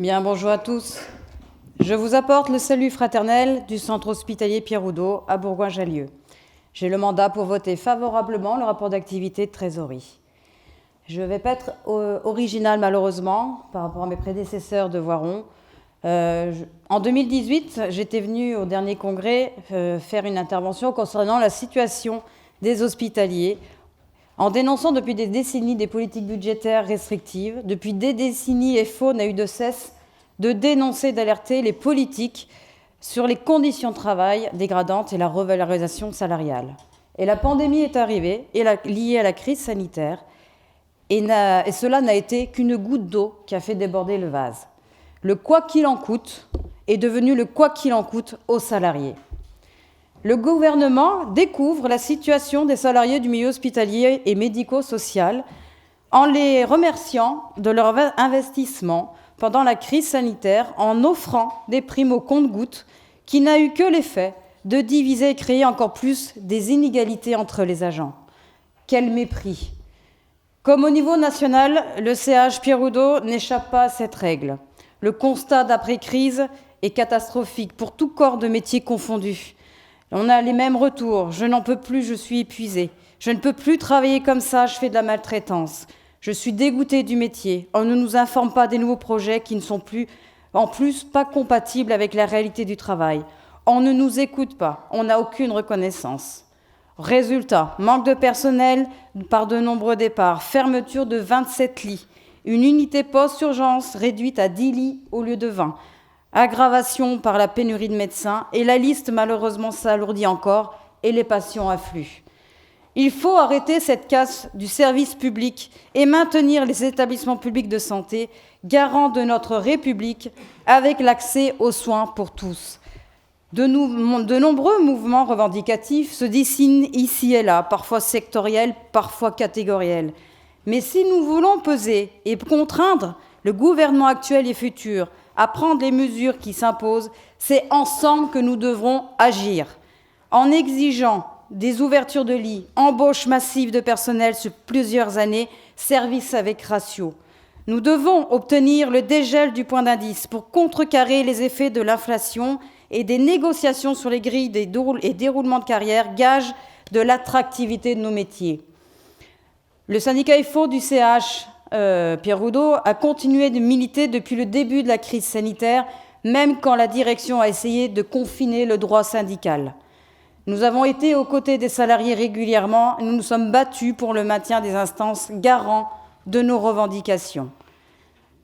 Bien, bonjour à tous. Je vous apporte le salut fraternel du centre hospitalier Pierre Oudot à Bourgoin-Jallieu. J'ai le mandat pour voter favorablement le rapport d'activité de trésorerie. Je ne vais pas être original malheureusement par rapport à mes prédécesseurs de Voiron. En 2018, j'étais venue au dernier congrès faire une intervention concernant la situation des hospitaliers en dénonçant depuis des décennies des politiques budgétaires restrictives. Depuis des décennies, FO n'a eu de cesse de dénoncer, d'alerter les politiques sur les conditions de travail dégradantes et la revalorisation salariale. Et la pandémie est arrivée, liée à la crise sanitaire, et cela n'a été qu'une goutte d'eau qui a fait déborder le vase. Le quoi qu'il en coûte est devenu le quoi qu'il en coûte aux salariés. Le gouvernement découvre la situation des salariés du milieu hospitalier et médico-social en les remerciant de leur investissement pendant la crise sanitaire en offrant des primes au compte-gouttes qui n'a eu que l'effet de diviser et créer encore plus des inégalités entre les agents. Quel mépris! Comme au niveau national, le CH Pierre Oudot n'échappe pas à cette règle. Le constat d'après-crise est catastrophique pour tout corps de métier confondu. On a les mêmes retours. Je n'en peux plus, je suis épuisée. Je ne peux plus travailler comme ça, je fais de la maltraitance. Je suis dégoûtée du métier. On ne nous informe pas des nouveaux projets qui ne sont plus, en plus, pas compatibles avec la réalité du travail. On ne nous écoute pas. On n'a aucune reconnaissance. Résultat, manque de personnel par de nombreux départs, fermeture de 27 lits, une unité post-urgence réduite à 10 lits au lieu de 20, aggravation par la pénurie de médecins, et la liste malheureusement s'alourdit encore, et les patients affluent. Il faut arrêter cette casse du service public et maintenir les établissements publics de santé, garants de notre République, avec l'accès aux soins pour tous. De nombreux mouvements revendicatifs se dessinent ici et là, parfois sectoriels, parfois catégoriels. Mais si nous voulons peser et contraindre le gouvernement actuel et futur à prendre les mesures qui s'imposent, c'est ensemble que nous devrons agir, en exigeant des ouvertures de lits, embauche massive de personnel sur plusieurs années, services avec ratio. Nous devons obtenir le dégel du point d'indice pour contrecarrer les effets de l'inflation et des négociations sur les grilles et déroulements de carrière, gage de l'attractivité de nos métiers. Le syndicat FO du CH Pierre Oudot a continué de militer depuis le début de la crise sanitaire, même quand la direction a essayé de confiner le droit syndical. Nous avons été aux côtés des salariés régulièrement et nous nous sommes battus pour le maintien des instances garants de nos revendications.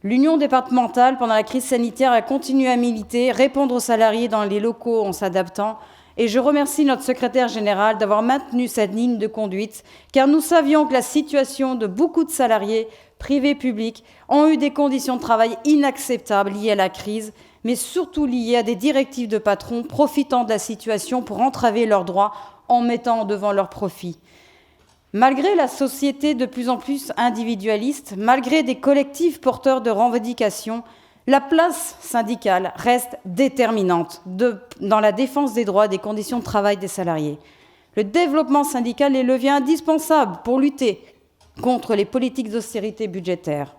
L'Union départementale, pendant la crise sanitaire, a continué à militer, répondre aux salariés dans les locaux en s'adaptant. Et je remercie notre secrétaire général d'avoir maintenu cette ligne de conduite, car nous savions que la situation de beaucoup de salariés, privés, publics, ont eu des conditions de travail inacceptables liées à la crise, mais surtout liées à des directives de patrons profitant de la situation pour entraver leurs droits en mettant devant leurs profits. Malgré la société de plus en plus individualiste, malgré des collectifs porteurs de revendications, la place syndicale reste déterminante dans la défense des droits et des conditions de travail des salariés. Le développement syndical est le levier indispensable pour lutter contre les politiques d'austérité budgétaire.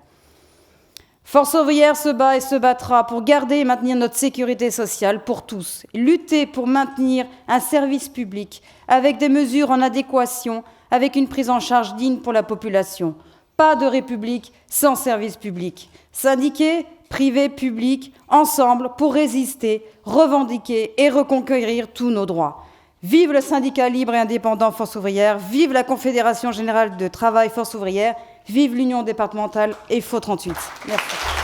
Force ouvrière se bat et se battra pour garder et maintenir notre sécurité sociale pour tous, lutter pour maintenir un service public avec des mesures en adéquation, avec une prise en charge digne pour la population. Pas de République sans service public. Syndiqués, privés, publics, ensemble pour résister, revendiquer et reconquérir tous nos droits. Vive le syndicat libre et indépendant Force ouvrière, vive la Confédération générale de travail Force ouvrière, vive l'Union départementale et FO 38. Merci.